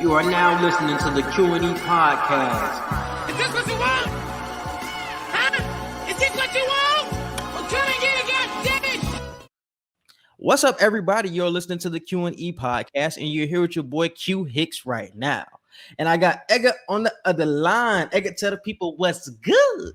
You are now listening to the Q&E Podcast. Is this what you want? Huh? Is this what you want? Well, come and get it, goddammit! What's up, everybody? You're listening to the Q&E Podcast, and you're here with your boy Q Hicks right now. And I got Edgar on the other line. Edgar, tell the people what's good.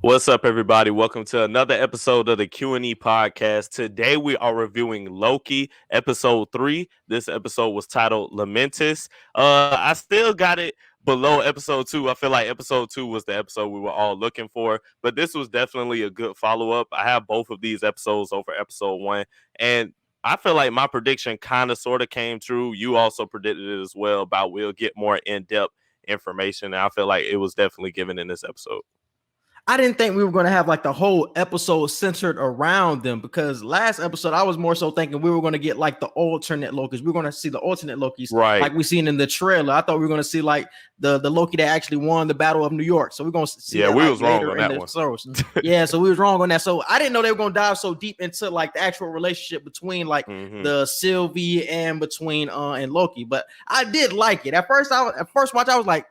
What's up, everybody? Welcome to another episode of the Q&E Podcast. Today, we are reviewing Loki, episode 3. This episode was titled Lamentis. I still got it below episode 2. I feel like episode 2 was the episode we were all looking for, but this was definitely a good follow-up. I have both of these episodes over episode 1, and I feel like my prediction kind of sort of came true. You also predicted it as well about we'll get more in-depth information, and I feel like it was definitely given in this episode. I didn't think we were going to have like the whole episode centered around them, because last episode I was more so thinking we were going to get like the alternate Lokis. We're going to see the alternate Lokis, right? Like we seen in the trailer. I thought we were going to see like the Loki that actually won the Battle of New York. So we're going to see. Yeah, that, we like, was wrong on that one. Yeah, so we was wrong on that. So I didn't know they were going to dive so deep into like the actual relationship between like the Sylvie and between and Loki. But I did like it at first. First watch I was like,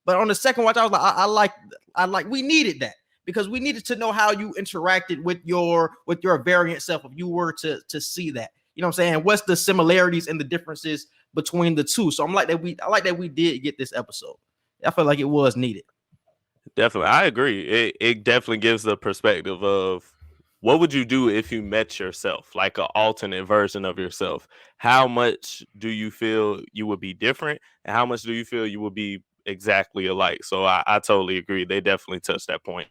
but on the second watch I was like, I like we needed that. Because we needed to know how you interacted with your variant self if you were to see that. You know what I'm saying? What's the similarities and the differences between the two? So I like that we did get this episode. I feel like it was needed. Definitely. I agree. It definitely gives the perspective of what would you do if you met yourself, like an alternate version of yourself? How much do you feel you would be different? And how much do you feel you would be exactly alike? So I totally agree. They definitely touched that point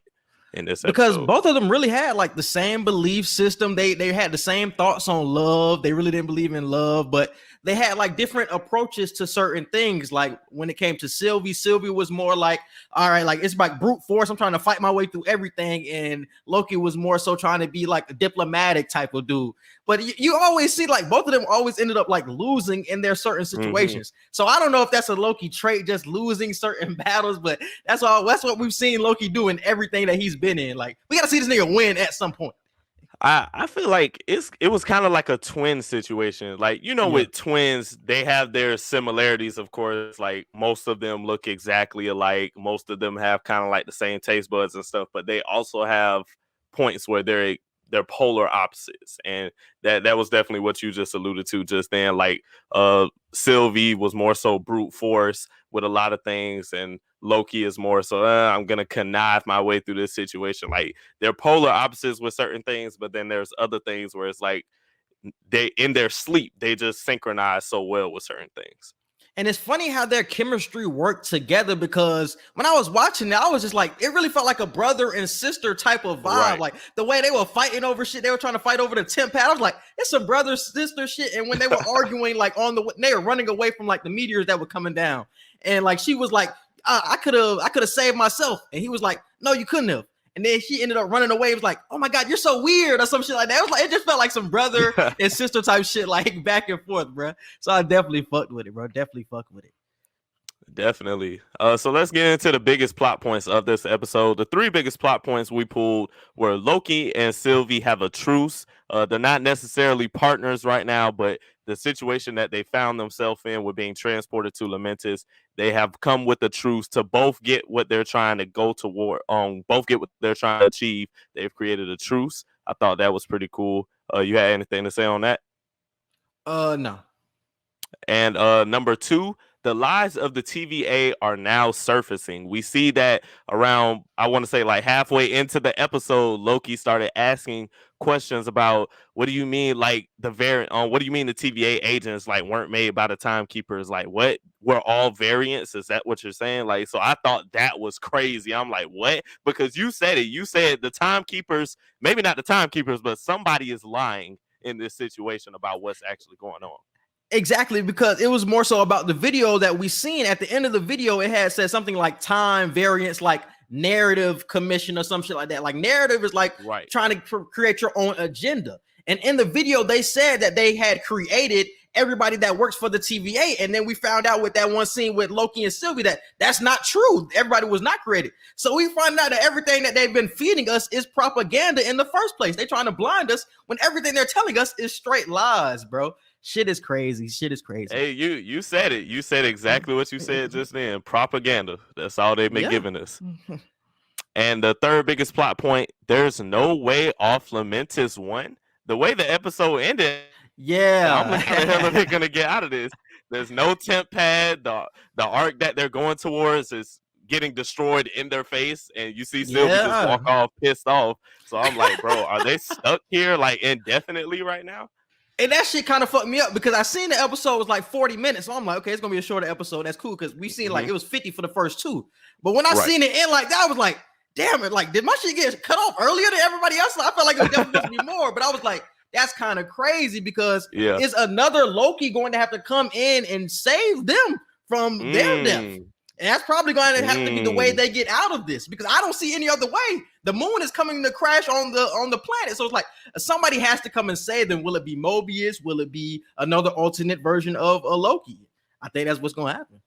in this episode. Because both of them really had like the same belief system. They had the same thoughts on love. They really didn't believe in love, but they had like different approaches to certain things. Like when it came to Sylvie was more like, all right, like it's like brute force. I'm trying to fight my way through everything. And Loki was more so trying to be like a diplomatic type of dude. But you always see like both of them always ended up like losing in their certain situations. So I don't know if that's a Loki trait, just losing certain battles, but that's what we've seen Loki do in everything that he's been in. Like we got to see this nigga win at some point. I feel like it was kind of like a twin situation. Like, with twins, they have their similarities, of course. Like most of them look exactly alike. Most of them have kind of like the same taste buds and stuff, but they also have points where they're polar opposites. And that was definitely what you just alluded to just then. Like Sylvie was more so brute force with a lot of things, and Loki is more so I'm gonna connive my way through this situation. Like they're polar opposites with certain things, but then there's other things where it's like they in their sleep they just synchronize so well with certain things. And it's funny how their chemistry worked together, because when I was watching it, I was just like, it really felt like a brother and sister type of vibe. Right. Like the way they were fighting over shit, they were trying to fight over the temp pad. I was like, it's some brother sister shit. And when they were arguing, like they were running away from like the meteors that were coming down, and like she was like, I could have saved myself, and he was like, no, you couldn't have. And then she ended up running away. It was like, oh my God, you're so weird, or some shit like that. It was like, it just felt like some brother and sister type shit, like back and forth, bro. So I definitely fucked with it, bro. Definitely fucked with it. Definitely. So let's get into the biggest plot points of this episode. The 3 biggest plot points we pulled were Loki and Sylvie have a truce. They're not necessarily partners right now, but the situation that they found themselves in with being transported to Lamentis, they have come with a truce to both get what they're trying to go to war on, both get what they're trying to achieve. They've created a truce. I thought that was pretty cool. You had anything to say on that? No. And number 2, the lies of the TVA are now surfacing. We see that around, I want to say like halfway into the episode, Loki started asking questions about, what do you mean like the variant what do you mean the TVA agents like weren't made by the timekeepers? Like what, we're all variants? Is that what you're saying? Like, so I thought that was crazy. I'm like, what? Because you said it. You said the timekeepers, maybe not the timekeepers, but somebody is lying in this situation about what's actually going on. Exactly, because it was more so about the video that we seen. At the end of the video, it had said something like time variance, like narrative commission or some shit like that. Like narrative is like trying to create your own agenda. And in the video, they said that they had created everybody that works for the TVA. And then we found out with that one scene with Loki and Sylvie that that's not true. Everybody was not created. So we find out that everything that they've been feeding us is propaganda in the first place. They're trying to blind us when everything they're telling us is straight lies, bro. Shit is crazy. Shit is crazy. Hey, you said it. You said exactly what you said just then. Propaganda. That's all they've been giving us. And the third biggest plot point, there's no way off Lamentis-1. The way the episode ended, I'm like, how the hell are they going to get out of this? There's no temp pad. The arc that they're going towards is getting destroyed in their face. And you see Sylvie just walk off pissed off. So I'm like, bro, are they stuck here like indefinitely right now? And that shit kind of fucked me up because I seen the episode was like 40 minutes. So I'm like, okay, it's going to be a shorter episode. That's cool because we seen like it was 50 for the first two. But when I seen it end like that, I was like, damn it, like, did my shit get cut off earlier than everybody else? I felt like it was definitely supposed to be more, but I was like, that's kind of crazy because it's another Loki going to have to come in and save them from their death. And that's probably going to have to be the way they get out of this because I don't see any other way. The moon is coming to crash on the planet. So it's like somebody has to come and save them. Will it be Mobius? Will it be another alternate version of a Loki? I think that's what's going to happen.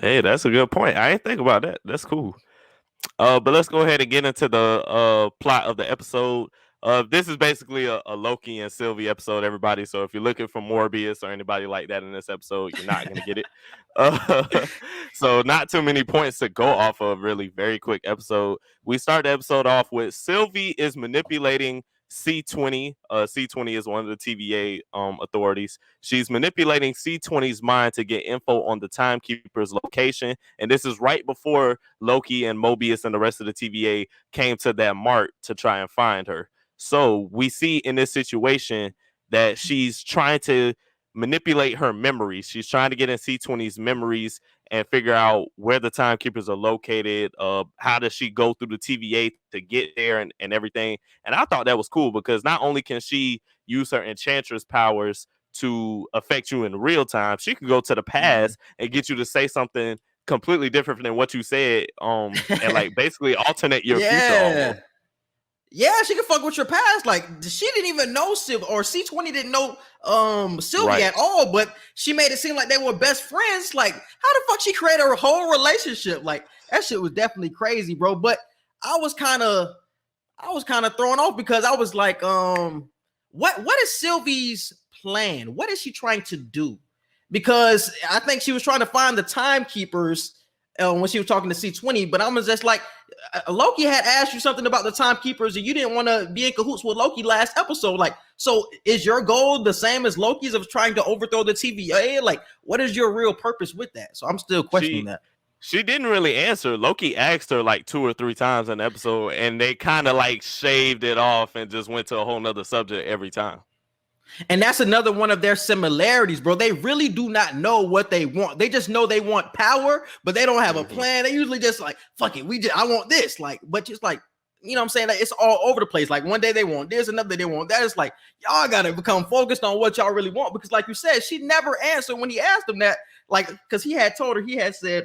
Hey, that's a good point. I didn't think about that. That's cool. But let's go ahead and get into the plot of the episode. This is basically a Loki and Sylvie episode, everybody. So if you're looking for Morbius or anybody like that in this episode, you're not going to get it. So not too many points to go off of, really. Very quick episode. We start the episode off with Sylvie is manipulating C20. C20 is one of the TVA authorities. She's manipulating C20's mind to get info on the timekeeper's location. And this is right before Loki and Mobius and the rest of the TVA came to that mart to try and find her. So we see in this situation that she's trying to manipulate her memories. She's trying to get in C20's memories and figure out where the timekeepers are located. How does she go through the TVA to get there and everything. And I thought that was cool because not only can she use her enchantress powers to affect you in real time, she can go to the past and get you to say something completely different than what you said. And like basically alternate your future almost. Yeah, she can fuck with your past. Like she didn't even know Sylvie, or C20 didn't know Sylvie at all, but she made it seem like they were best friends. Like, how the fuck she created a whole relationship? Like that shit was definitely crazy, bro. But I was kind of thrown off because I was like, what is Sylvie's plan? What is she trying to do? Because I think she was trying to find the timekeepers when she was talking to C20, but I was just like, Loki had asked you something about the timekeepers and you didn't want to be in cahoots with Loki last episode. Like, so is your goal the same as Loki's of trying to overthrow the TVA? Like, what is your real purpose with that? So I'm still questioning that. She didn't really answer. Loki asked her like 2 or 3 times in the episode and they kind of like shaved it off and just went to a whole nother subject every time. And that's another one of their similarities, bro. They really do not know what they want. They just know they want power, but they don't have a plan. They usually just like, fuck it, I want this. Like, but just like, you know what I'm saying? Like, it's all over the place. Like one day they want this, another day they want that. It's like, y'all got to become focused on what y'all really want. Because like you said, she never answered when he asked him that. Like, because he had told her, he had said,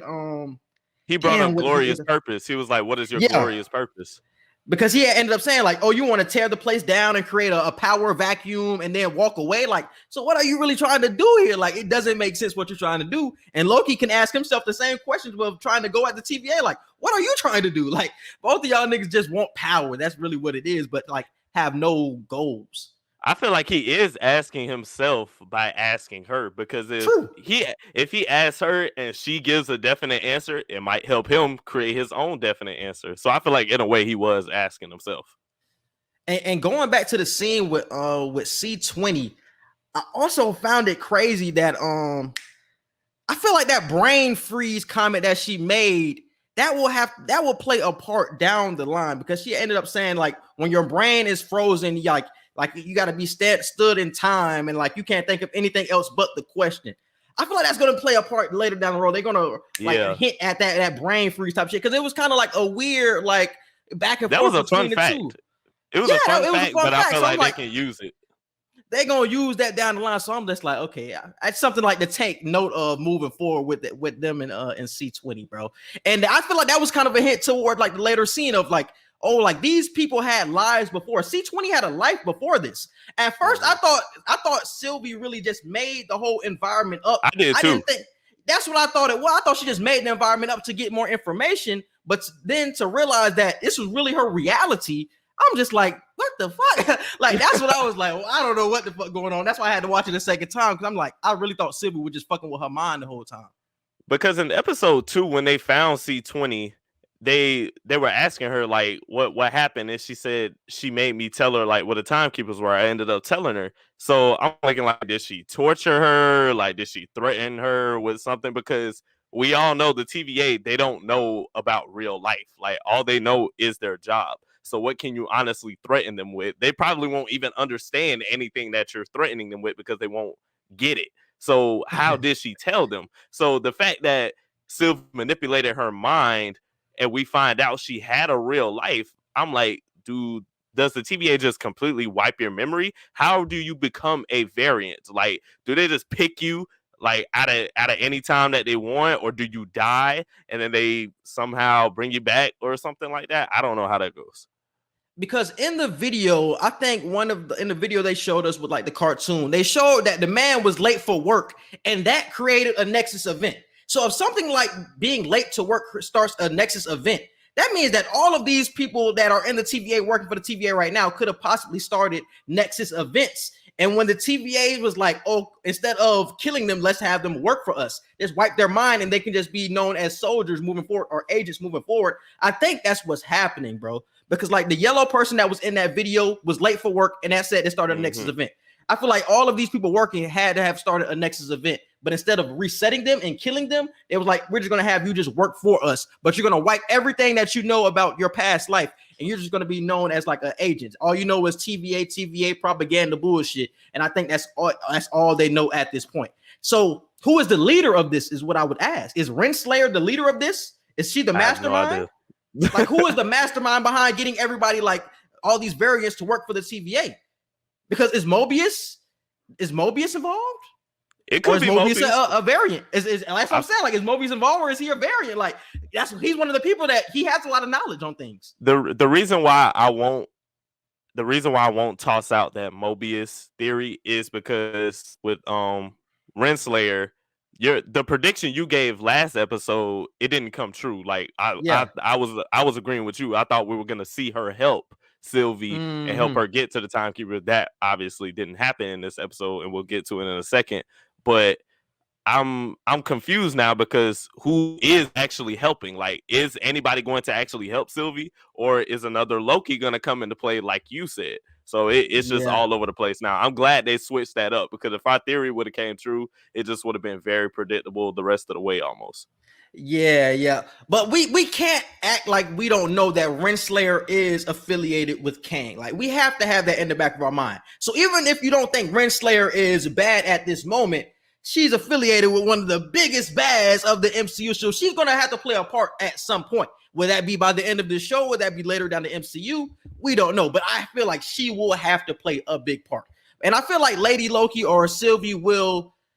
he brought up glorious purpose. He was like, what is your glorious purpose? Because he had ended up saying like, oh, you want to tear the place down and create a power vacuum and then walk away. Like, so what are you really trying to do here? Like, it doesn't make sense what you're trying to do. And Loki can ask himself the same questions while trying to go at the TVA. Like, what are you trying to do? Like, both of y'all niggas just want power. That's really what it is, but like have no goals. I feel like he is asking himself by asking her, because if he asks her and she gives a definite answer, it might help him create his own definite answer. So I feel like in a way he was asking himself. And going back to the scene with C20, I also found it crazy that I feel like that brain freeze comment that she made that will play a part down the line, because she ended up saying like when your brain is frozen, like you got to be stood in time and like you can't think of anything else but the question. I feel like that's going to play a part later down the road. They're going to hint at that brain freeze type shit, because it was kind of like a weird like back and forth. That was a fun fact. It was a fun fact, but I feel like they can use it. They're going to use that down the line. So I'm just like, okay, that's something like to take note of moving forward with them in C20, bro. And I feel like that was kind of a hint toward like the later scene of like, oh, like these people had lives before. C20 had a life before this. At first, I thought Sylvie really just made the whole environment up. I did too. That's what I thought it was. I thought she just made the environment up to get more information, but then to realize that this was really her reality, I'm just like, what the fuck? Like, that's what I was like, well, I don't know what the fuck going on. That's why I had to watch it a second time, because I'm like, I really thought Sylvie was just fucking with her mind the whole time. Because in episode 2, when they found C20, they were asking her like what happened, and she said she made me tell her like what the timekeepers were. I ended up telling her. So I'm thinking, like, did she torture her? Like, did she threaten her with something? Because we all know the TVA, they don't know about real life. Like, all they know is their job. So what can you honestly threaten them with? They probably won't even understand anything that you're threatening them with, because they won't get it. So how did she tell them? So the fact that Sylvie manipulated her mind and we find out she had a real life, I'm like, dude, does the TVA just completely wipe your memory? How do you become a variant? Like, do they just pick you like out of any time that they want, or do you die and then they somehow bring you back or something like that? I don't know how that goes. Because in the video, I think in the video they showed us with like the cartoon, they showed that the man was late for work, and that created a Nexus event. So if something like being late to work starts a Nexus event, that means that all of these people that are in the TVA working for the TVA right now could have possibly started Nexus events. And when the TVA was like, oh, instead of killing them, let's have them work for us, just wipe their mind and they can just be known as soldiers moving forward or agents moving forward. I think that's what's happening, bro. Because like the yellow person that was in that video was late for work, and that said it started a Nexus event. I feel like all of these people working had to have started a Nexus event, but instead of resetting them and killing them, it was like, we're just going to have you just work for us, but you're going to wipe everything that you know about your past life, and you're just going to be known as like an agent. All you know is TVA propaganda bullshit, and I think that's all they know at this point. So who is the leader of this is what I would ask. Is Renslayer the leader of this? Is she the mastermind? Like, who is the mastermind behind getting everybody, like all these variants, to work for the TVA? Because is Mobius involved? It could be Mobius a variant. Is that's what I'm saying. Like, is Mobius involved, or is he a variant? Like, he's one of the people that he has a lot of knowledge on things. The reason why I won't toss out that Mobius theory is because with Renslayer, the prediction you gave last episode, it didn't come true. Like I was agreeing with you. I thought we were gonna see her help Sylvie and help her get to the timekeeper. That obviously didn't happen in this episode, and we'll get to it in a second. But I'm confused now, because who is actually helping? Like, is anybody going to actually help Sylvie, or is another Loki going to come into play, like you said? So it's just all over the place now. I'm glad they switched that up, because if our theory would have came true, it just would have been very predictable the rest of the way almost. Yeah. But we can't act like we don't know that Renslayer is affiliated with Kang. Like, we have to have that in the back of our mind. So even if you don't think Renslayer is bad at this moment, she's affiliated with one of the biggest bads of the MCU. So she's going to have to play a part at some point. Would that be by the end of the show? Would that be later down the MCU? We don't know. But I feel like she will have to play a big part. And I feel like Lady Loki or Sylvie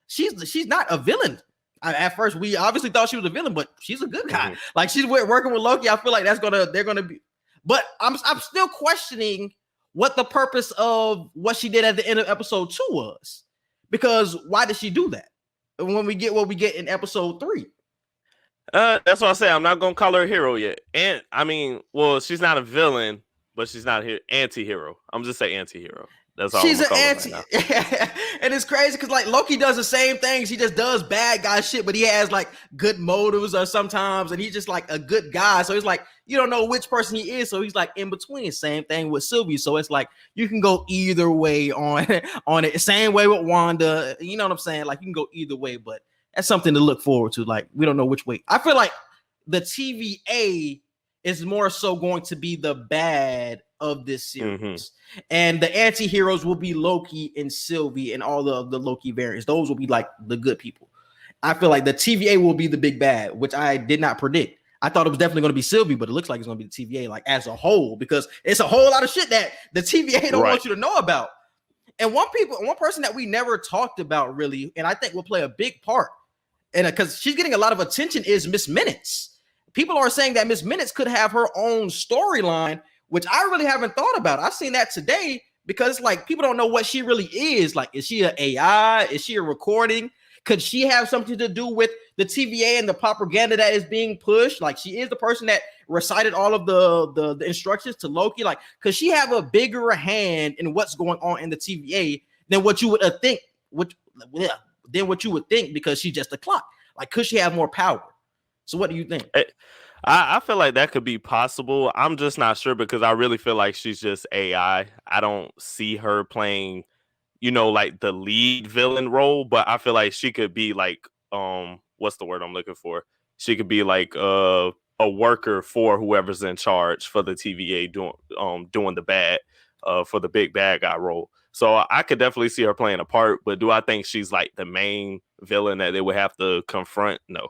she's not a villain. At first, we obviously thought she was a villain, but she's a good guy. Like, she's working with Loki. I feel like they're gonna be. But I'm still questioning what the purpose of what she did at the end of episode 2 was. Because why did she do that when we get what we get in episode 3? That's what I say. I'm not gonna call her a hero yet. And I mean, well, she's not a villain, but she's not an anti-hero. I'm just saying anti-hero. That's all. She's an anti, and it's crazy because like Loki does the same things. He just does bad guy shit, but he has like good motives or sometimes, and he's just like a good guy. So it's like you don't know which person he is. So he's like in between. Same thing with Sylvie. So it's like you can go either way on it. Same way with Wanda. You know what I'm saying? Like you can go either way, but that's something to look forward to. Like we don't know which way. I feel like the TVA is more so going to be the bad of this series, and the anti-heroes will be Loki and Sylvie and all the Loki variants. Those will be like the good people. I feel like the TVA will be the big bad, which I did not predict. I thought it was definitely going to be Sylvie, but it looks like it's going to be the TVA like as a whole, because it's a whole lot of shit that the TVA don't want you to know about. And one person that we never talked about really, and I think will play a big part, and because she's getting a lot of attention, is Miss Minutes. People are saying that Miss Minutes could have her own storyline, which I really haven't thought about. I've seen that today because like people don't know what she really is. Like, is she an AI? Is she a recording? Could she have something to do with the TVA and the propaganda that is being pushed? Like, she is the person that recited all of the instructions to Loki, like, could she have a bigger hand in what's going on in the TVA than what you would think? Than what you would think, because she's just a clock. Like, could she have more power? So what do you think? I feel like that could be possible. I'm just not sure because I really feel like she's just AI. I don't see her playing, like the lead villain role, but I feel like she could be like, what's the word I'm looking for? She could be like a worker for whoever's in charge for the TVA doing the bad, for the big bad guy role. So I could definitely see her playing a part, but do I think she's like the main villain that they would have to confront? No.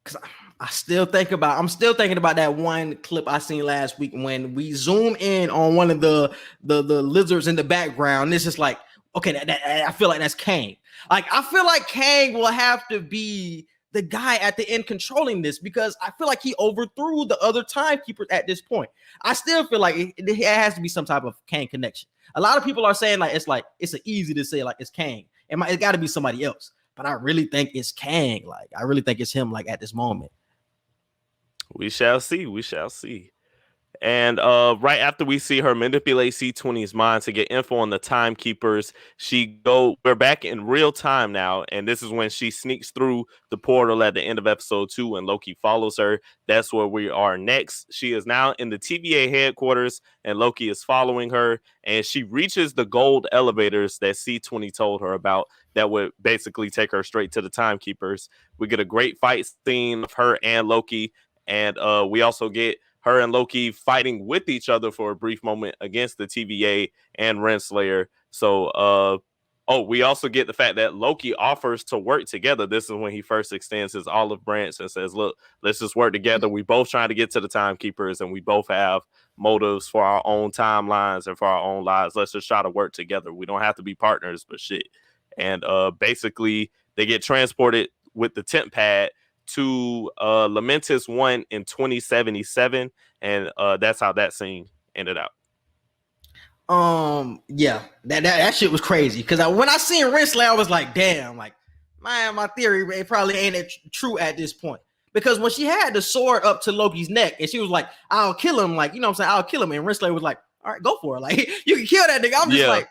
Because I'm still thinking about that one clip I seen last week when we zoom in on one of the lizards in the background. This is like, okay, I feel like that's Kang. Like, I feel like Kang will have to be the guy at the end controlling this, because I feel like he overthrew the other timekeepers at this point. I still feel like it has to be some type of Kang connection. A lot of people are saying it's easy to say like it's Kang. It got to be somebody else. But I really think it's Kang. Like, I really think it's him, like, at this moment. We shall see. We shall see. And right after we see her manipulate C20's mind to get info on the timekeepers, we're back in real time now. And this is when she sneaks through the portal at the end of episode 2 and Loki follows her. That's where we are next. She is now in the TVA headquarters and Loki is following her. And she reaches the gold elevators that C20 told her about that would basically take her straight to the timekeepers. We get a great fight scene of her and Loki. And we also get her and Loki fighting with each other for a brief moment against the TVA and Renslayer. So, we also get the fact that Loki offers to work together. This is when he first extends his olive branch and says, look, let's just work together. We both trying to get to the timekeepers and we both have motives for our own timelines and for our own lives. Let's just try to work together. We don't have to be partners, but shit. And basically they get transported with the temp pad to Lamentis-1 in 2077, and that's how that scene ended out. Yeah, that shit was crazy, because when I seen Renslayer, I was like, damn, like, man, my theory, it probably ain't true at this point, because when she had the sword up to Loki's neck and she was like, I'll kill him, like, you know what I'm saying, I'll kill him, and Renslayer was like, all right, go for it, like, you can kill that nigga. I'm just like,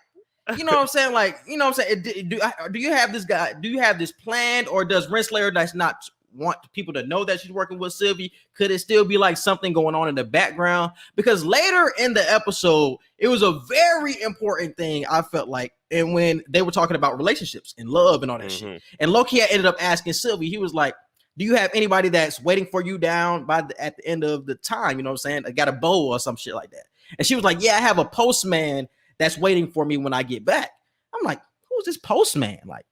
you know what I'm saying, like, you know what I'm saying, do you have this guy, do you have this planned, or does Renslayer that's not want people to know that she's working with Sylvie? Could it still be like something going on in the background? Because later in the episode, it was a very important thing, I felt like, and when they were talking about relationships and love and all that shit, and Loki ended up asking Sylvie, he was like, do you have anybody that's waiting for you down at the end of the time? You know what I'm saying? I got a bow or some shit like that. And she was like, yeah, I have a postman that's waiting for me when I get back. I'm like, who's this postman? Like,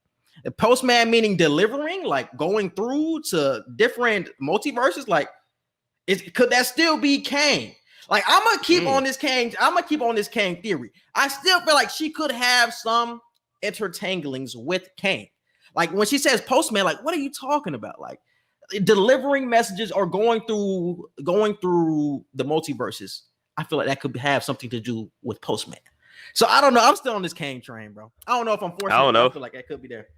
the postman meaning delivering, like going through to different multiverses. Like, could that still be Kang? Like, I'm gonna keep on this Kang. I'm gonna keep on this Kang theory. I still feel like she could have some intertanglings with Kang. Like, when she says postman, like, what are you talking about? Like, delivering messages or going through the multiverses. I feel like that could have something to do with postman. So I don't know. I'm still on this Kang train, bro. I don't know if I'm forcing. I don't know. I feel like that could be there.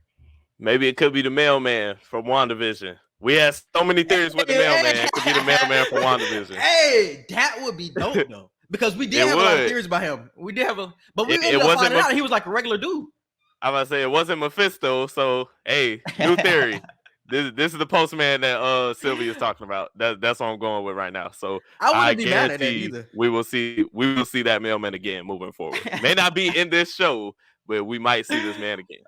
Maybe it could be the mailman from WandaVision. We had so many theories with the mailman. It could be the mailman from WandaVision. Hey, that would be dope though, because we did have a lot of theories about him. We did have but we ended up finding out he was like a regular dude. I was about to say it wasn't Mephisto. So hey, new theory. This is the postman that Sylvie is talking about. That's what I'm going with right now. So I wouldn't be mad at that either. We will see that mailman again moving forward. May not be in this show, but we might see this man again.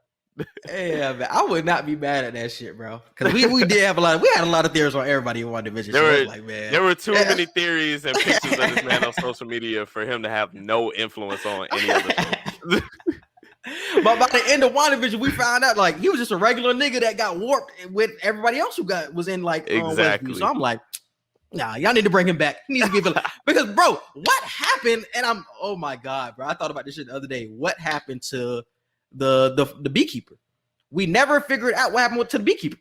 Yeah, man, I would not be mad at that shit, bro. Because we had a lot of theories on everybody in WandaVision. There were too many theories and pictures of this man on social media for him to have no influence on any of the But by the end of WandaVision, we found out like he was just a regular nigga that got warped with everybody else who was in like exactly. So I'm like, nah, y'all need to bring him back. He needs to give it because, bro, what happened? And oh my god, bro, I thought about this shit the other day. What happened to the beekeeper? We never figured out what happened to the beekeeper.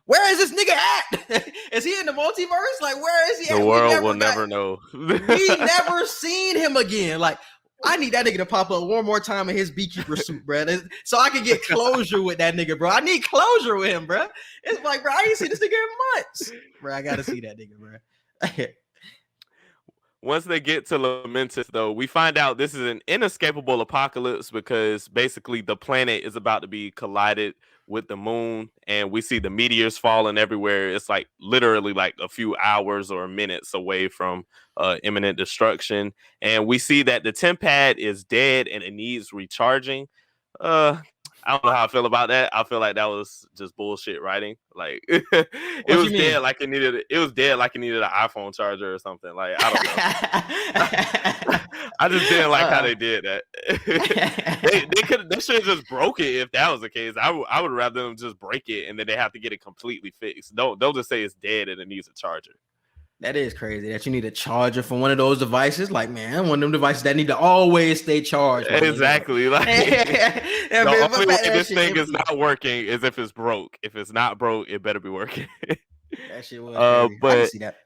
Where is this nigga at? Is he in the multiverse? Like, where is he at? The world will never know. We never seen him again. Like, I need that nigga to pop up one more time in his beekeeper suit, bro, so I can get closure with that nigga, bro. I need closure with him, bro. It's like, bro, I ain't seen this nigga in months, bro. I gotta see that nigga, bro. Once they get to Lamentis, though, we find out this is an inescapable apocalypse because basically the planet is about to be collided with the moon, and we see the meteors falling everywhere. It's like literally like a few hours or minutes away from imminent destruction. And we see that the temp pad is dead and it needs recharging. I don't know how I feel about that. I feel like that was just bullshit writing. Like it was dead, like it needed. It was dead, like it needed an iPhone charger or something. Like I don't know. I just didn't like how they did that. They should have just broke it if that was the case. I would rather them just break it and then they have to get it completely fixed. Don't just say it's dead and it needs a charger. That is crazy that you need a charger for one of those devices. Like, man, one of them devices that need to always stay charged. Exactly. Like, the only way this thing is not working is if it's broke. If it's not broke, it better be working. That shit was but I can see that.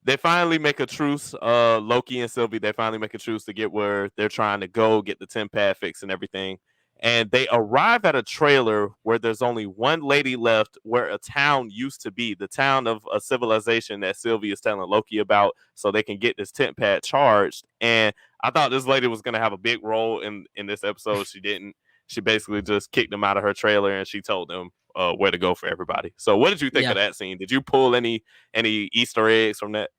They finally make a truce. Loki and Sylvie, they finally make a truce to get where they're trying to go, get the temp pad fixed and everything. And they arrive at a trailer where there's only one lady left, where a town used to be, the town of a civilization that Sylvie is telling Loki about, so they can get this temp pad charged. And I thought this lady was going to have a big role in this episode. She didn't. She basically just kicked them out of her trailer and she told them where to go for everybody. So what did you think of that scene? Did you pull any Easter eggs from that?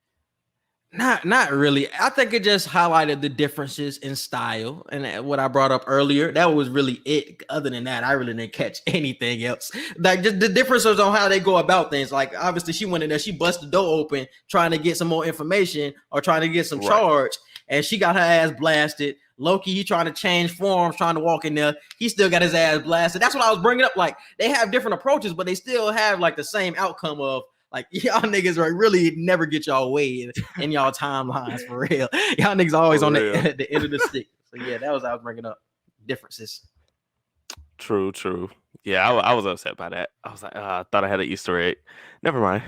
Not really. I think it just highlighted the differences in style and what I brought up earlier. That was really it. Other than that, I really didn't catch anything else. Like just the differences on how they go about things. Like obviously she went in there, she busted the door open trying to get some more information or trying to get some charge, and she got her ass blasted. Loki, he trying to change forms, trying to walk in there. He still got his ass blasted. That's what I was bringing up. Like they have different approaches, but they still have like the same outcome of like y'all niggas really never get y'all way in y'all timelines for real. Y'all niggas always on the end of the stick. So yeah, that was I was bringing up differences. True. Yeah, I was upset by that. I was like, I thought I had an Easter egg. Never mind.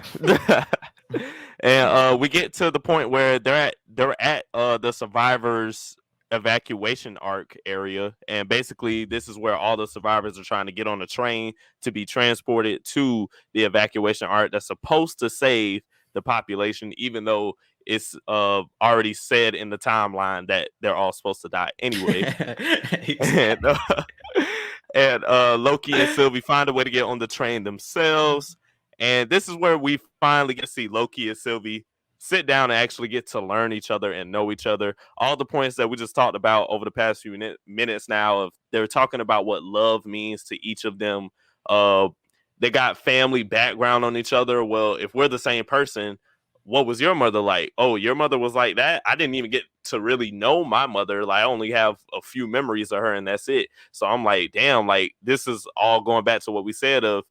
And we get to the point where they're at the survivors' evacuation arc area, and basically this is where all the survivors are trying to get on a train to be transported to the evacuation arc that's supposed to save the population, even though it's already said in the timeline that they're all supposed to die anyway. and Loki and Sylvie find a way to get on the train themselves, and this is where we finally get to see Loki and Sylvie sit down and actually get to learn each other and know each other. All the points that we just talked about over the past few minutes now, of they're talking about what love means to each of them. They got family background on each other. Well, if we're the same person, what was your mother like? Oh, your mother was like that? I didn't even get to really know my mother. Like I only have a few memories of her and that's it. So I'm like, damn, like this is all going back to what we said of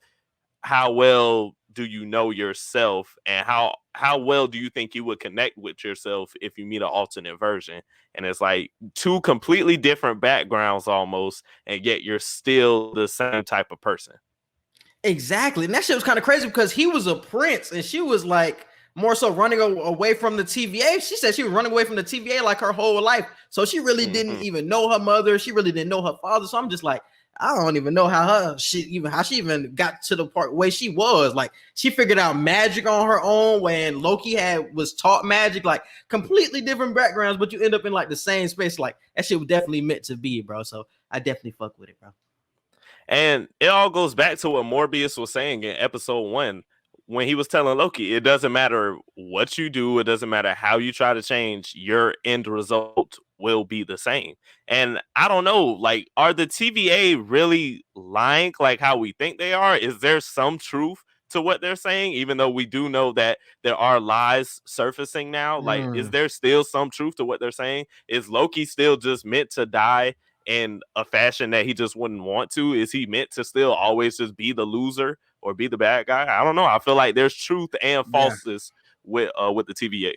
how well do you know yourself, and how well do you think you would connect with yourself if you meet an alternate version? And it's like two completely different backgrounds almost, and yet you're still the same type of person. Exactly. And that shit was kind of crazy because he was a prince and she was like more so running away from the TVA. She said she was running away from the TVA like her whole life. So she really didn't even know her mother. She really didn't know her father. So I'm just like, I don't even know how she even got to the part where she was. Like she figured out magic on her own when Loki was taught magic, like completely different backgrounds, but you end up in like the same space. Like that shit was definitely meant to be, bro. So I definitely fuck with it, bro. And it all goes back to what Morbius was saying in episode 1 when he was telling Loki, it doesn't matter what you do, it doesn't matter how you try to change, your end result will be the same. And I don't know, like, are the TVA really lying like how we think they are? Is there some truth to what they're saying, even though we do know that there are lies surfacing now? Like, is there still some truth to what they're saying? Is Loki still just meant to die in a fashion that he just wouldn't want to? Is he meant to still always just be the loser or be the bad guy? I don't know. I feel like there's truth and falseness with the TVA.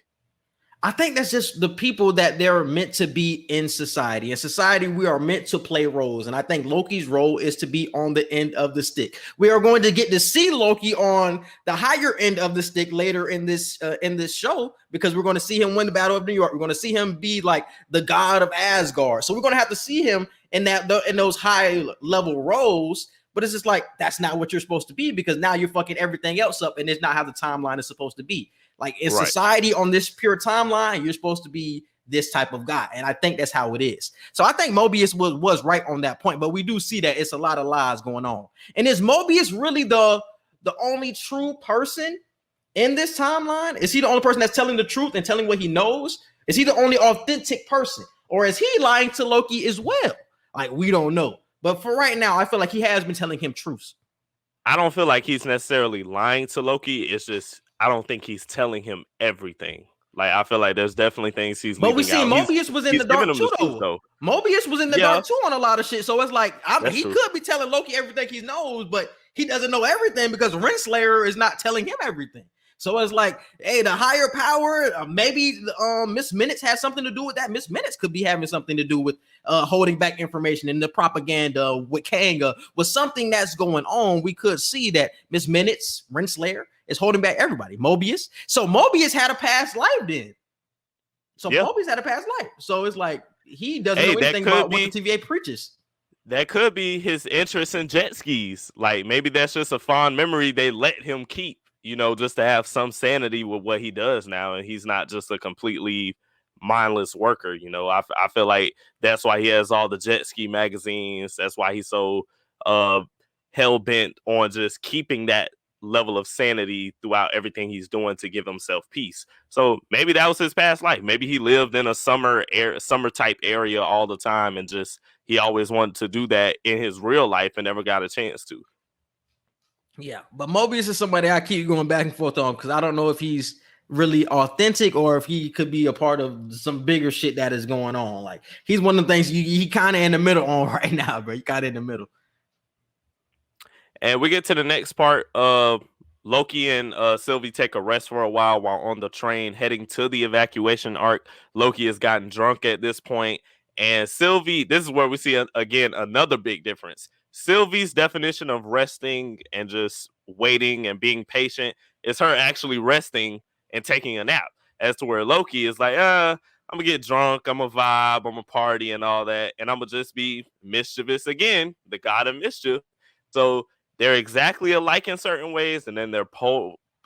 I think that's just the people that they're meant to be in society. In society, we are meant to play roles. And I think Loki's role is to be on the end of the stick. We are going to get to see Loki on the higher end of the stick later in this show, because we're going to see him win the Battle of New York. We're going to see him be like the god of Asgard. So we're going to have to see him in those high level roles. But it's just like, that's not what you're supposed to be, because now you're fucking everything else up, and it's not how the timeline is supposed to be. Like in society on this pure timeline, you're supposed to be this type of guy. And I think that's how it is. So I think Mobius was right on that point, but we do see that it's a lot of lies going on. And is Mobius really the only true person in this timeline? Is he the only person that's telling the truth and telling what he knows? Is he the only authentic person? Or is he lying to Loki as well? Like, we don't know. But for right now, I feel like he has been telling him truths. I don't feel like he's necessarily lying to Loki. It's just, I don't think he's telling him everything. Like, I feel like there's definitely things he's leaving out. But we see Mobius was in the dark too, though. Mobius was in the dark too on a lot of shit. So it's like, he could be telling Loki everything he knows, but he doesn't know everything because Renslayer is not telling him everything. So it's like, hey, the higher power, maybe Miss Minutes has something to do with that. Miss Minutes could be having something to do with holding back information, and the propaganda with Kanga was something that's going on. We could see that Miss Minutes, Renslayer, is holding back everybody. Mobius. So Mobius had a past life then. Mobius had a past life. So it's like, he doesn't know anything about what the TVA preaches. That could be his interest in jet skis. Like, maybe that's just a fond memory they let him keep, you know, just to have some sanity with what he does now. And he's not just a completely mindless worker. You know, I feel like that's why he has all the jet ski magazines. That's why he's so hell-bent on just keeping that level of sanity throughout everything he's doing to give himself peace. So maybe that was his past life. Maybe he lived in a summer type area all the time, and just he always wanted to do that in his real life and never got a chance to. Yeah, but Mobius is somebody I keep going back and forth on, because I don't know if he's really authentic or if he could be a part of some bigger shit that is going on. Like, he's one of the things he kind of in the middle on right now, bro. He kind of in the middle. And we get to the next part of Loki and Sylvie take a rest for a while on the train heading to the evacuation arc. Loki has gotten drunk at this point, and Sylvie, this is where we see again another big difference. Sylvie's definition of resting and just waiting and being patient is her actually resting and taking a nap, as to where Loki is like, I'm gonna get drunk, I'm gonna vibe, I'm gonna party and all that, and I'm gonna just be mischievous again, the god of mischief. So they're exactly alike in certain ways, and then they're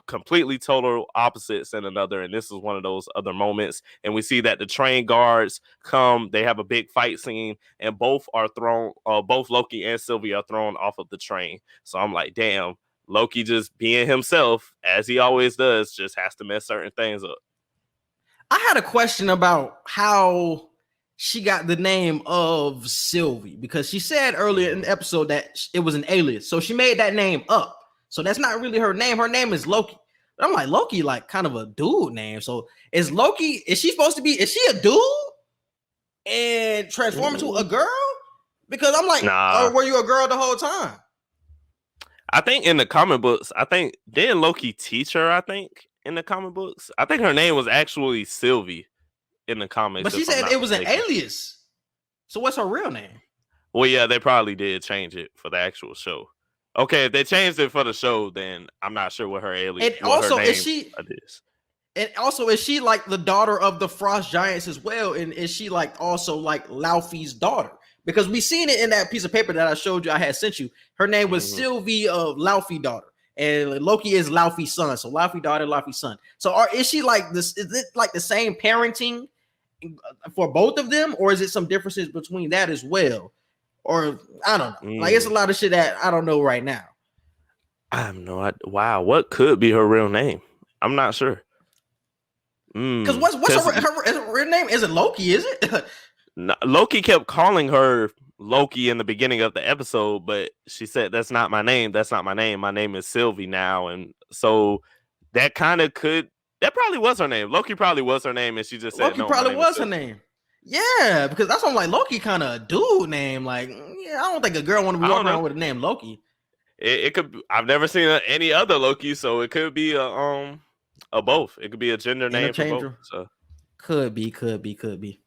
completely total opposites in another. And this is one of those other moments. And we see that the train guards come, they have a big fight scene, and both Loki and Sylvie are thrown off of the train. So I'm like, damn, Loki just being himself, as he always does, just has to mess certain things up. I had a question about how she got the name of Sylvie, because she said earlier in the episode that it was an alias. So she made that name up. So that's not really her name. Her name is Loki. But I'm like, Loki, like kind of a dude name. So is she supposed to be, is she a dude and transform into a girl? Because I'm like, or were you a girl the whole time? I think in the comic books, didn't Loki teach her, in the comic books? I think her name was actually Sylvie in the comics. But she said it was an alias. So what's her real name? Well, yeah, they probably did change it for the actual show. Okay, if they changed it for the show, then I'm not sure what her alias. And also, is she like the daughter of the Frost Giants as well? And is she like also like Laufey's daughter? Because we seen it in that piece of paper that I showed you, I had sent you. Her name was Sylvie of Laufey daughter, and Loki is Laufey's son. So Laufey daughter, Laufey's son. So is she like this? Is it like the same parenting for both of them, or is it some differences between that as well? Or I don't know. Like, it's a lot of shit that I don't know right now. I have no idea. Wow, what could be her real name? I'm not sure. Because what's her real name? Is it Loki? Is it? No, Loki kept calling her Loki in the beginning of the episode, but she said, "That's not my name. That's not my name. My name is Sylvie now." And so that kind of that probably was her name. Loki probably was her name, and she just said, Loki probably was her name. Yeah, because that's what I'm like, Loki kind of a dude name. Like, yeah, I don't think a girl want to be walking around with the name Loki. It could. I've never seen any other Loki, so it could be a both. It could be a gender name for both. So could be.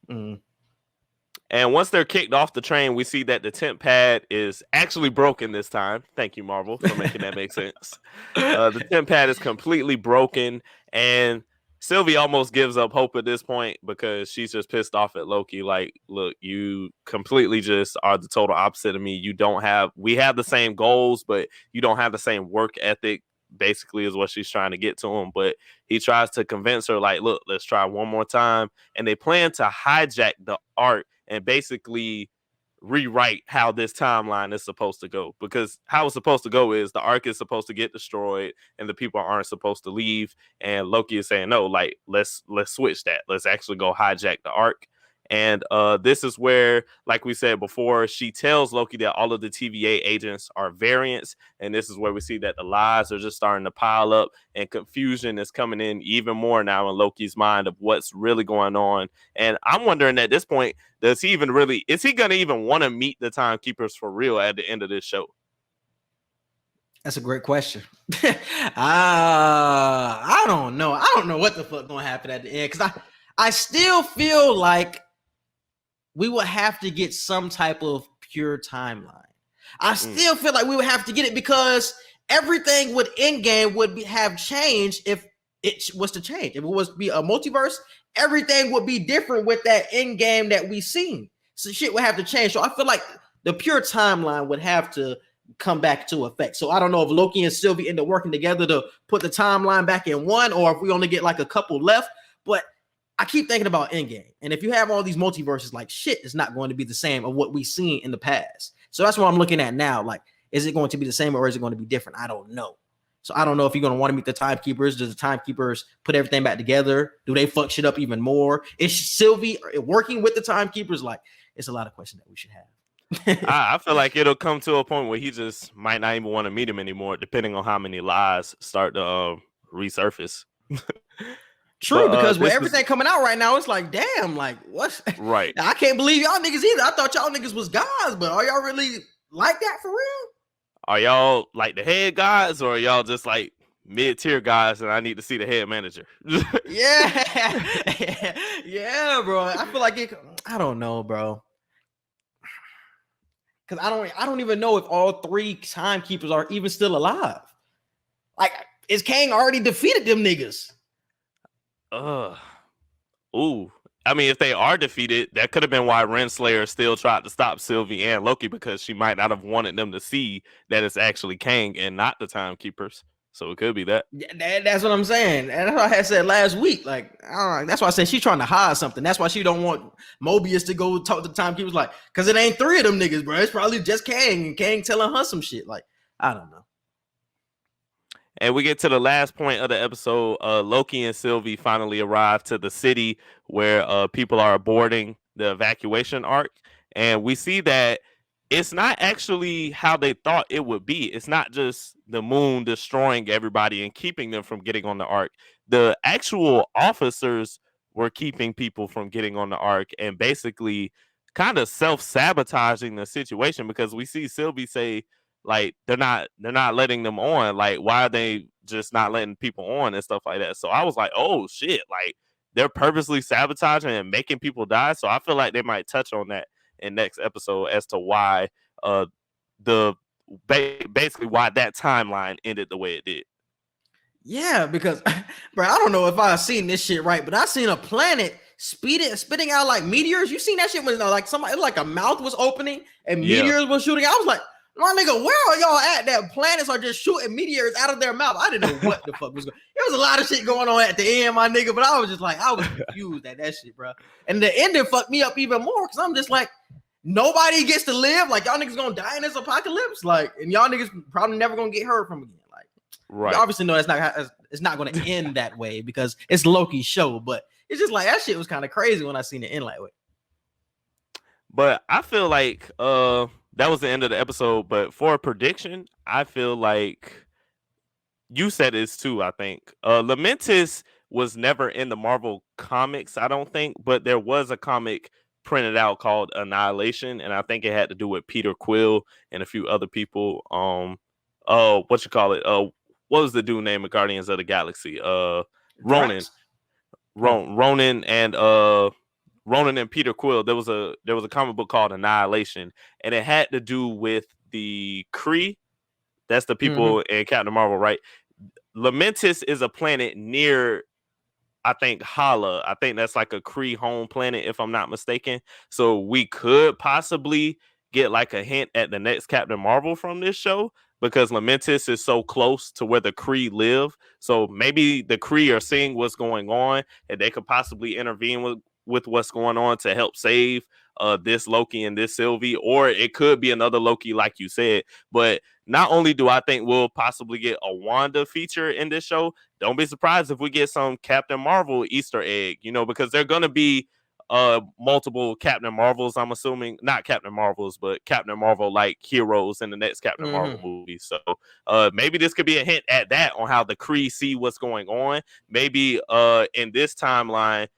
And once they're kicked off the train, we see that the tent pad is actually broken this time. Thank you, Marvel, for making that make sense. The tent pad is completely broken, and Sylvie almost gives up hope at this point because she's just pissed off at Loki. Like, look, you completely just are the total opposite of me. We have the same goals, but you don't have the same work ethic, basically, is what she's trying to get to him. But he tries to convince her, like, look, let's try one more time. And they plan to hijack the art and basically rewrite how this timeline is supposed to go, because how it's supposed to go is the ark is supposed to get destroyed and the people aren't supposed to leave, and Loki is saying no, like let's switch that, let's actually go hijack the ark. And this is where, like we said before, she tells Loki that all of the TVA agents are variants, and this is where we see that the lies are just starting to pile up and confusion is coming in even more now in Loki's mind of what's really going on. And I'm wondering at this point, is he going to even want to meet the timekeepers for real at the end of this show? That's a great question. I don't know. I don't know what the fuck going to happen at the end, because I still feel like we would have to get some type of pure timeline. I still feel like we would have to get it, because everything with Endgame would have changed if it was to change. If it was to be a multiverse, everything would be different with that Endgame that we seen. So shit would have to change. So I feel like the pure timeline would have to come back to effect. So I don't know if Loki and Sylvie end up working together to put the timeline back in one, or if we only get like a couple left. But I keep thinking about Endgame, and if you have all these multiverses, like shit is not going to be the same of what we've seen in the past. So that's what I'm looking at now. Like, is it going to be the same or is it going to be different? I don't know. So I don't know if you're going to want to meet the timekeepers. Does the timekeepers put everything back together? Do they fuck shit up even more? Is Sylvie working with the timekeepers? Like, it's a lot of questions that we should have. I feel like it'll come to a point where he just might not even want to meet him anymore, depending on how many lies start to resurface. True, because with everything coming out right now, it's like, damn, like, what's right? I can't believe y'all niggas either. I thought y'all niggas was gods, but are y'all really like that for real? Are y'all like the head guys, or are y'all just like mid-tier guys and I need to see the head manager? yeah, bro. I feel like I don't know, bro. Because I don't even know if all three timekeepers are even still alive. Like, is Kang already defeated them niggas? I mean, if they are defeated, that could have been why Renslayer still tried to stop Sylvie and Loki, because she might not have wanted them to see that it's actually Kang and not the timekeepers. So it could be that. That's what I'm saying. And that's what I had said last week. Like, that's why I said she's trying to hide something. That's why she don't want Mobius to go talk to the timekeepers. Like, because it ain't three of them niggas, bro. It's probably just Kang, and Kang telling her some shit. Like, I don't know. And we get to the last point of the episode. Loki and Sylvie finally arrive to the city where people are boarding the evacuation arc. And we see that it's not actually how they thought it would be. It's not just the moon destroying everybody and keeping them from getting on the arc. The actual officers were keeping people from getting on the arc and basically kind of self-sabotaging the situation, because we see Sylvie say, like, they're not letting them on. Like, why are they just not letting people on and stuff like that? So I was like, oh shit, like they're purposely sabotaging and making people die. So I feel like they might touch on that in next episode as to why basically why that timeline ended the way it did. Yeah, because bro, I don't know if I've seen this shit right, but I seen a planet spitting out like meteors. You seen that shit when like somebody, like a mouth was opening and meteors was shooting. I was like, my nigga, where are y'all at? That planets are just shooting meteors out of their mouth. I didn't know what the fuck was going on. There was a lot of shit going on at the end, my nigga, but I was just like, I was confused at that shit, bro. And the ending fucked me up even more, because I'm just like, nobody gets to live. Like, y'all niggas gonna die in this apocalypse. Like, and y'all niggas probably never gonna get heard from again. Like, right. You obviously know it's not gonna end that way because it's Loki's show, but it's just like that shit was kind of crazy when I seen it end that way. But I feel like that was the end of the episode. But for a prediction, I feel like you said this too. I think Lamentis was never in the Marvel comics, I don't think, but there was a comic printed out called Annihilation, and I think it had to do with Peter Quill and a few other people. What you call it? What was the dude name of Guardians of the Galaxy? Ronan. Ronan and Peter Quill. There was a comic book called Annihilation, and it had to do with the Kree. That's the people in Captain Marvel, right? Lamentis is a planet near I think Hala. I think that's like a Kree home planet, if I'm not mistaken. So we could possibly get like a hint at the next Captain Marvel from this show because Lamentis is so close to where the Kree live. So maybe the Kree are seeing what's going on and they could possibly intervene with what's going on to help save this Loki and this Sylvie, or it could be another Loki, like you said. But not only do I think we'll possibly get a Wanda feature in this show, don't be surprised if we get some Captain Marvel Easter egg, because they're going to be multiple Captain Marvels, I'm assuming. Not Captain Marvels, but Captain Marvel like heroes in the next Captain Marvel movie. So maybe this could be a hint at that on how the Kree see what's going on. Maybe in this timeline,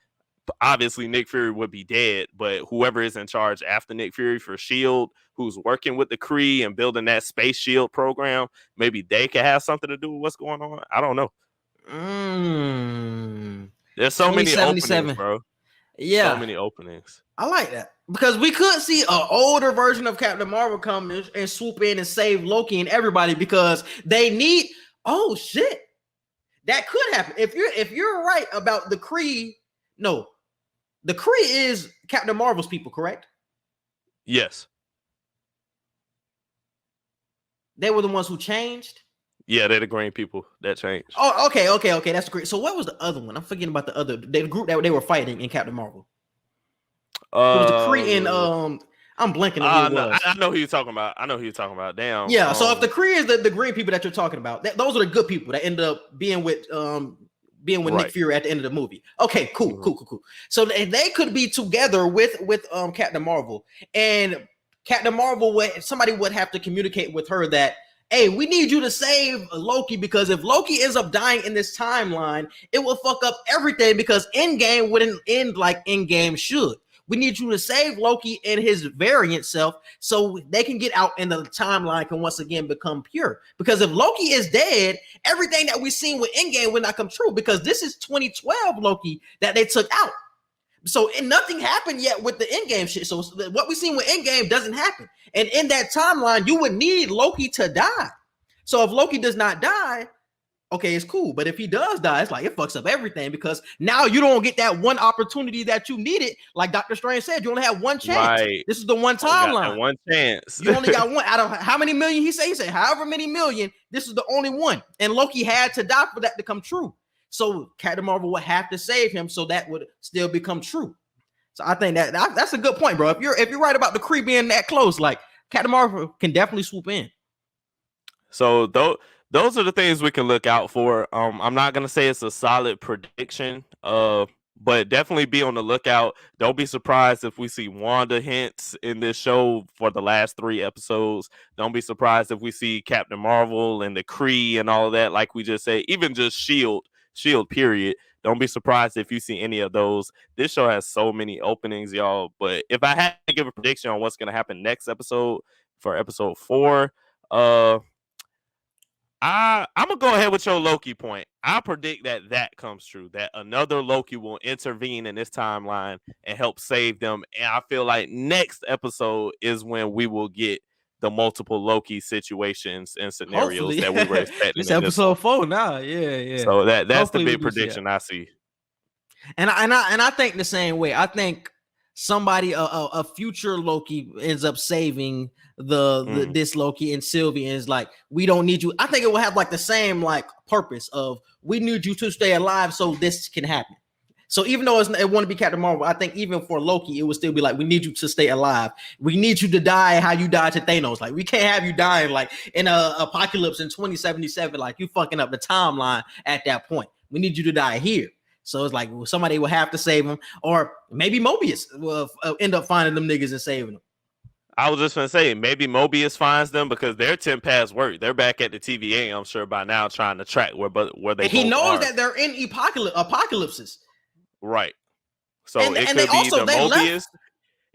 obviously Nick Fury would be dead, but whoever is in charge after Nick Fury for S.H.I.E.L.D., who's working with the Kree and building that space S.H.I.E.L.D. program, maybe they could have something to do with what's going on. I don't know. There's so many openings, bro. Yeah. So many openings. I like that because we could see an older version of Captain Marvel come and swoop in and save Loki and everybody because they need. Oh shit, that could happen if you're right about the Kree. No, the Kree is Captain Marvel's people, correct? Yes. They were the ones who changed. Yeah, they're the green people that changed. Oh, okay. That's great. So what was the other one? I'm forgetting about the group that they were fighting in Captain Marvel. It was the Kree and I'm blanking on who it was. I know who you're talking about. Damn. Yeah. So if the Kree is the green people that you're talking about, those are the good people that ended up being with Nick Fury at the end of the movie. Okay, cool. So they could be together with Captain Marvel, and Captain Marvel somebody would have to communicate with her that, hey, we need you to save Loki because if Loki ends up dying in this timeline, it will fuck up everything because Endgame wouldn't end like Endgame should. We need you to save Loki and his variant self so they can get out and the timeline can once again become pure. Because if Loki is dead, everything that we've seen with Endgame will not come true because this is 2012 Loki that they took out. So nothing happened yet with the Endgame shit. So what we've seen with Endgame doesn't happen. And in that timeline, you would need Loki to die. So if Loki does not die, okay, it's cool. But if he does die, it's like it fucks up everything because now you don't get that one opportunity that you needed. Like Dr. Strange said, you only have one chance. Right. This is the one timeline. One chance. You only got one out of how many million he said? He said however many million. This is the only one. And Loki had to die for that to come true. So Captain Marvel would have to save him so that would still become true. So I think that's a good point, bro. If you're right about the Kree being that close, like Captain Marvel can definitely swoop in. So those are the things we can look out for. I'm not gonna say it's a solid prediction, but definitely be on the lookout. Don't be surprised if we see Wanda hints in this show for the last 3 episodes. Don't be surprised if we see Captain Marvel and the Kree and all of that, like we just said, even just S.H.I.E.L.D. period. Don't be surprised if you see any of those. This show has so many openings, y'all. But if I had to give a prediction on what's gonna happen next episode for episode 4, I'm gonna go ahead with your Loki point. I predict that comes true, that another Loki will intervene in this timeline and help save them. And I feel like next episode is when we will get the multiple Loki situations and scenarios that we were expecting. This episode 4 now, yeah. So that's hopefully the big prediction I see. And I think the same way. I think somebody, a future Loki, ends up saving this Loki and Sylvie, and is like, we don't need you. I think it will have like the same like purpose of we need you to stay alive so this can happen. So even though it wouldn't be Captain Marvel, I think even for Loki, it would still be like, we need you to stay alive. We need you to die how you died to Thanos. Like, we can't have you dying like in a apocalypse in 2077. Like, you fucking up the timeline at that point. We need you to die here. So it's like somebody will have to save him, or maybe Mobius will end up finding them niggas and saving them. I was just going to say, maybe Mobius finds them because they're 10 past work. They're back at the TVA, I'm sure, by now, trying to track where they He knows are. that they're in apocalypses. Right. So and it could be the Mobius.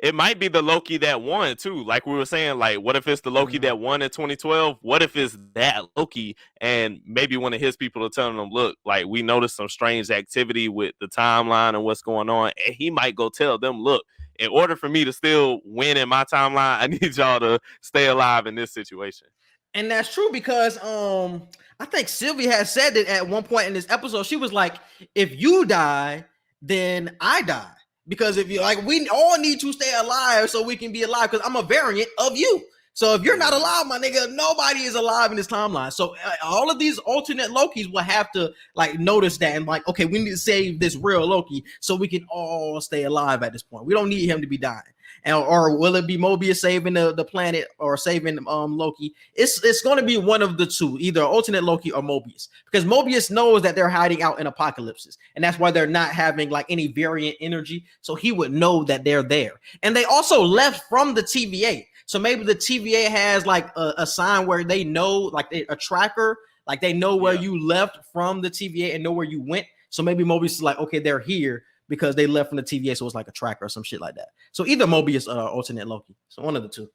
It might be the Loki that won, too. Like we were saying, like, what if it's the Loki that won in 2012? What if it's that Loki and maybe one of his people are telling them, look, like, we noticed some strange activity with the timeline and what's going on. And he might go tell them, look, in order for me to still win in my timeline, I need y'all to stay alive in this situation. And that's true because I think Sylvie has said it at one point in this episode. She was like, if you die, then I die. Because if you like, we all need to stay alive so we can be alive, because I'm a variant of you. So if you're not alive, my nigga, nobody is alive in this timeline. So all of these alternate Lokis will have to like notice that and like, okay, we need to save this real Loki so we can all stay alive at this point. We don't need him to be dying. And, or will it be Mobius saving the planet or saving Loki? It's going to be one of the two, either alternate Loki or Mobius, because Mobius knows that they're hiding out in apocalypses, and that's why they're not having like any variant energy. So he would know that they're there, and they also left from the TVA. So maybe the TVA has like a sign where they know, like a tracker, like they know where you left from the TVA and know where you went. So maybe Mobius is like, okay, they're here because they left from the TVA, so it's like a tracker or some shit like that. So either Mobius or alternate Loki. So one of the two.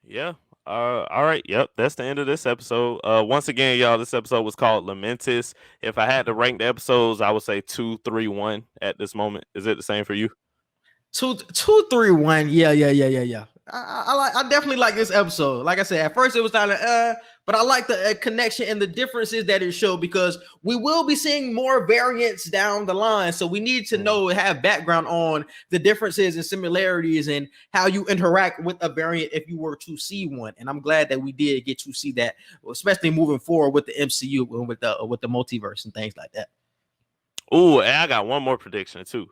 Yeah. All right. Yep. That's the end of this episode. Once again, y'all, this episode was called Lamentis. If I had to rank the episodes, I would say 2, 3, 1 at this moment. Is it the same for you? 2, 3, 1. Yeah. I definitely like this episode. Like I said, at first it was kind of but I like the connection and the differences that it showed, because we will be seeing more variants down the line. So we need to know, have background on the differences and similarities and how you interact with a variant if you were to see one. And I'm glad that we did get to see that, especially moving forward with the MCU and with the multiverse and things like that. Oh, and I got one more prediction too.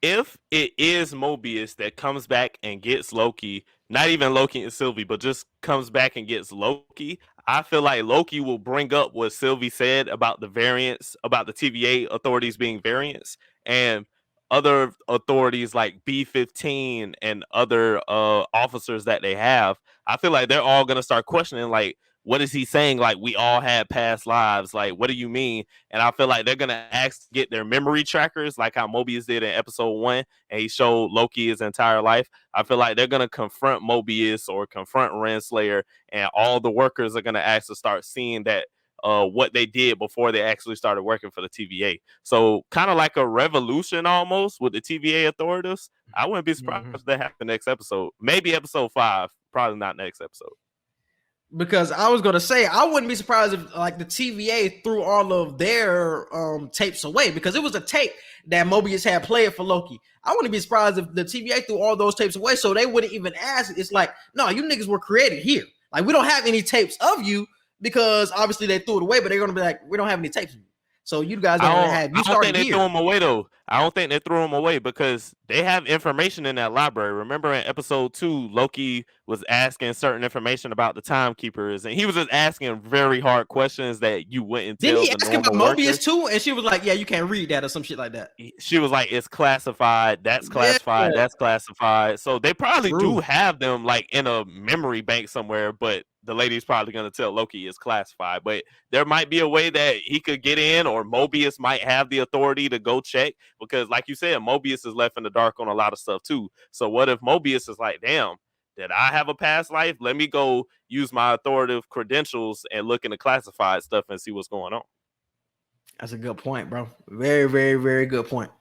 If it is Mobius that comes back and gets Loki, not even Loki and Sylvie, but just comes back and gets Loki, I feel like Loki will bring up what Sylvie said about the variants, about the TVA authorities being variants, and other authorities like B-15 and other officers that they have. I feel like they're all going to start questioning, like, what is he saying? Like, we all had past lives. Like, what do you mean? And I feel like they're going to ask to get their memory trackers, like how Mobius did in episode 1, and he showed Loki his entire life. I feel like they're going to confront Mobius or confront Renslayer, and all the workers are going to ask to start seeing that what they did before they actually started working for the TVA. So kind of like a revolution almost with the TVA authorities. I wouldn't be surprised if that happened next episode. Maybe episode 5, probably not next episode. Because I was going to say, I wouldn't be surprised if like the TVA threw all of their tapes away, because it was a tape that Mobius had played for Loki. I wouldn't be surprised if the TVA threw all those tapes away, so they wouldn't even ask. It's like, no, you niggas were created here. Like, we don't have any tapes of you, because obviously they threw it away, but they're going to be like, we don't have any tapes of you. So you guys don't have. I don't think they threw them away though. I don't think they threw them away because they have information in that library. Remember in episode 2, Loki was asking certain information about the timekeepers, and he was just asking very hard questions that you wouldn't tell. Didn't he ask about Mobius too? And she was like, "Yeah, you can't read that," or some shit like that. She was like, "It's classified. That's classified. Yeah. That's classified." So they probably do have them like in a memory bank somewhere, but the lady's probably going to tell Loki it's classified. But there might be a way that he could get in, or Mobius might have the authority to go check, because like you said, Mobius is left in the dark on a lot of stuff too. So what if Mobius is like, damn, did I have a past life? Let me go use my authoritative credentials and look into classified stuff and see what's going on. That's a good point, bro. Very, very, very good point.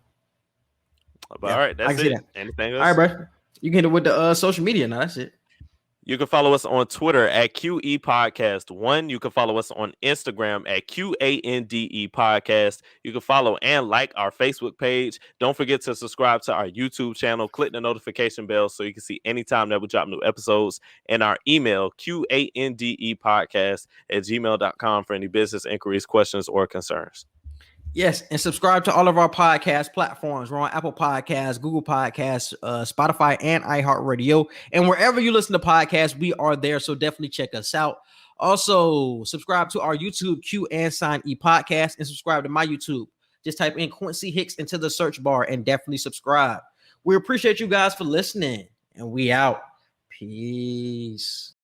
But all right, that's it. Anything else? All right, bro. You can hit it with the social media now. That's it. You can follow us on Twitter at Q&E Podcast 1. You can follow us on Instagram at QANDE Podcast. You can follow and like our Facebook page. Don't forget to subscribe to our YouTube channel. Click the notification bell so you can see anytime that we drop new episodes. And our email, QANDEPodcast@gmail.com for any business inquiries, questions, or concerns. Yes, and subscribe to all of our podcast platforms. We're on Apple Podcasts, Google Podcasts, Spotify, and iHeartRadio. And wherever you listen to podcasts, we are there, so definitely check us out. Also, subscribe to our YouTube, Q&E Podcast, and subscribe to my YouTube. Just type in Quincy Hicks into the search bar and definitely subscribe. We appreciate you guys for listening, and we out. Peace.